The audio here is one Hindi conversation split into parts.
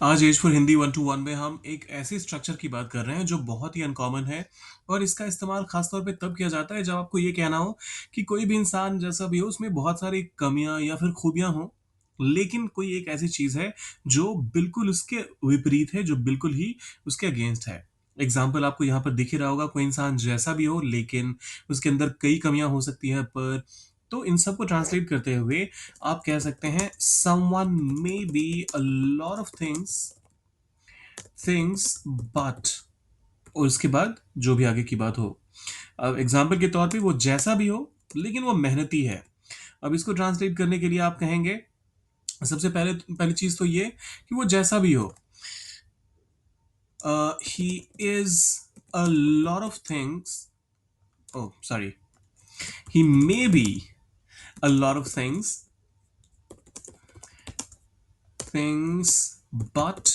आज एज फॉर हिंदी 1 to 1 में हम एक ऐसे स्ट्रक्चर की बात कर रहे हैं जो बहुत ही अनकॉमन है और इसका इस्तेमाल खास तौर पे तब किया जाता है जब आपको ये कहना हो कि कोई भी इंसान जैसा भी हो उसमें बहुत सारी कमियां या फिर खूबियां हो, लेकिन कोई एक ऐसी चीज है जो बिल्कुल उसके विपरीत है, जो बिल्कुल ही उसके अगेंस्ट है। एग्जाम्पल आपको यहाँ पर दिख ही रहा होगा, कोई इंसान जैसा भी हो लेकिन उसके अंदर कई कमियां हो सकती है। पर तो इन सब को ट्रांसलेट करते हुए आप कह सकते हैं someone may be a lot of things but, और उसके बाद जो भी आगे की बात हो। अब एग्जाम्पल के तौर पे वो जैसा भी हो लेकिन वो मेहनती है। अब इसको ट्रांसलेट करने के लिए आप कहेंगे, सबसे पहले पहली चीज तो ये कि वो जैसा भी हो, he is a lot of things, oh sorry, he may be a lot of things but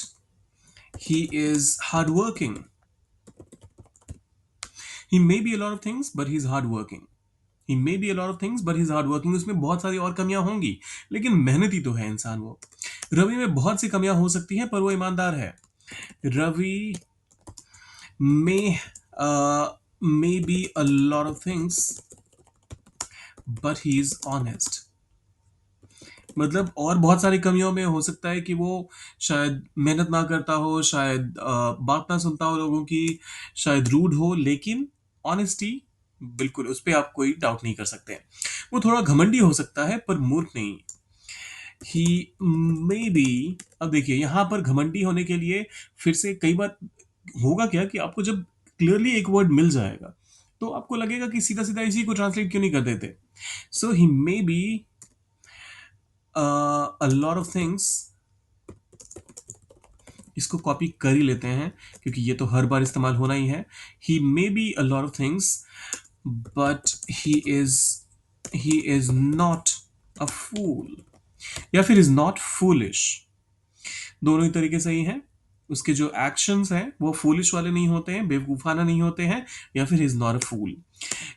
he is hardworking. He may be a lot of things but he's hardworking. He may be a lot of things but he's hardworking. उसमें बहुत सारी और कमियां होंगी लेकिन मेहनती तो है इंसान वो। रवि में बहुत सी कमियां हो सकती हैं पर वो ईमानदार है। Ravi may may be a lot of things but he is honest. मतलब और बहुत सारी कमियों में हो सकता है कि वो शायद मेहनत ना करता हो, शायद बात ना सुनता हो लोगों की, शायद रूड हो, लेकिन ऑनेस्टी बिल्कुल उस पे आप कोई डाउट नहीं कर सकते। वो थोड़ा घमंडी हो सकता है पर मूर्ख नहीं। ही मे बी, अब देखिए यहाँ पर घमंडी होने के लिए फिर से कई बार होगा क्या कि आपको जब क्लियरली एक वर्ड मिल जाएगा तो आपको लगेगा कि सीधा सीधा इसी को ट्रांसलेट क्यों नहीं कर देते। So he may be a lot of things, इसको कॉपी कर ही लेते हैं क्योंकि ये तो हर बार इस्तेमाल होना ही है। He may be a lot of things but is he is not a fool, या फिर इज नॉट फूलिश। दोनों ही तरीके सही हैं। उसके जो एक्शंस हैं वो फूलिश वाले नहीं होते हैं, बेवकूफाना नहीं होते हैं, या फिर इज नॉट अ फूल।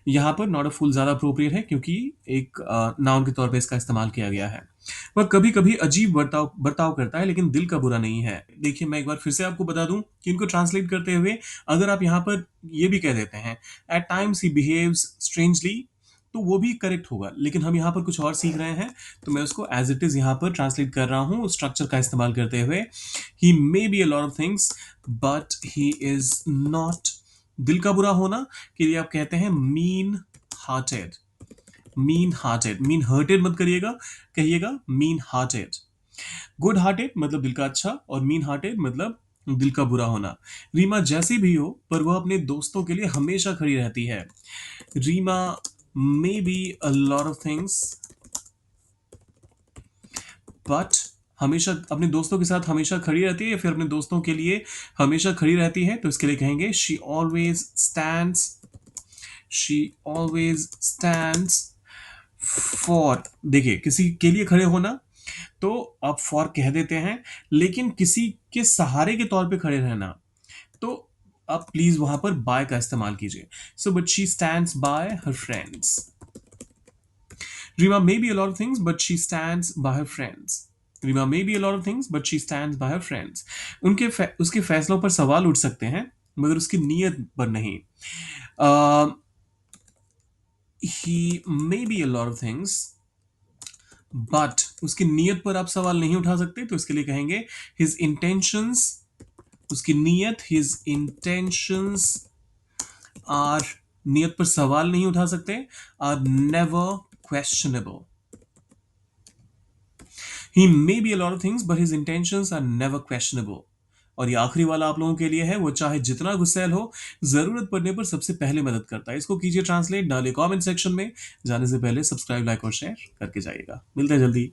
यहाँ पर नॉट अ फूल ज्यादा अप्रोप्रिएट है क्योंकि एक नाउन के तौर पे इसका इस्तेमाल किया गया है। वह कभी कभी अजीब बर्ताव बर्ताव करता है लेकिन दिल का बुरा नहीं है। देखिए मैं एक बार फिर से आपको बता दूं कि इनको ट्रांसलेट करते हुए अगर आप यहाँ पर ये भी कह देते हैं at times he behaves strangely, तो वो भी करेक्ट होगा, लेकिन हम यहाँ पर कुछ और सीख रहे हैं तो मैं उसको एज इट इज यहाँ पर ट्रांसलेट कर रहा हूँ स्ट्रक्चर का इस्तेमाल करते हुए। He may be a lot of things but he is not, दिल का बुरा होना के लिए आप कहते हैं mean hearted. Mean hearted, mean hurted मत करिएगा, कहिएगा मीन हार्टेड। गुड हार्टेड मतलब दिल का अच्छा, और मीन हार्टेड मतलब दिल का बुरा होना। रीमा जैसी भी हो पर वह अपने दोस्तों के लिए हमेशा खड़ी रहती है। Reema may be a lot of things but, हमेशा अपने दोस्तों के साथ हमेशा खड़ी रहती है या फिर अपने दोस्तों के लिए हमेशा खड़ी रहती है, तो इसके लिए कहेंगे शी ऑलवेज स्टैंड्स फॉर। देखिए किसी के लिए खड़े होना तो आप फॉर कह देते हैं, लेकिन किसी के सहारे के तौर पे खड़े रहना तो आप प्लीज वहां पर बाय का इस्तेमाल कीजिए। So but she stands by her friends. Reema may be a lot of things but she stands by her friends. Reema may be a lot of things but she stands by her friends. उसके फैसलों पर सवाल उठ सकते हैं मगर उसकी नीयत पर नहीं। He may be a lot of things but, उसकी नीयत पर आप सवाल नहीं उठा सकते तो इसके लिए कहेंगे हिज इंटेंशंस। उसकी नीयत, हिज इंटेंशंस आर, नियत पर सवाल नहीं उठा सकते, are never questionable. He may be a lot of things but his intentions are never questionable. और ये आखिरी वाला आप लोगों के लिए है, वो चाहे जितना गुस्सैल हो जरूरत पड़ने पर सबसे पहले मदद करता है। इसको कीजिए ट्रांसलेट, डालिए कमेंट सेक्शन में। जाने से पहले सब्सक्राइब, लाइक और शेयर करके जाइएगा। मिलते हैं जल्दी।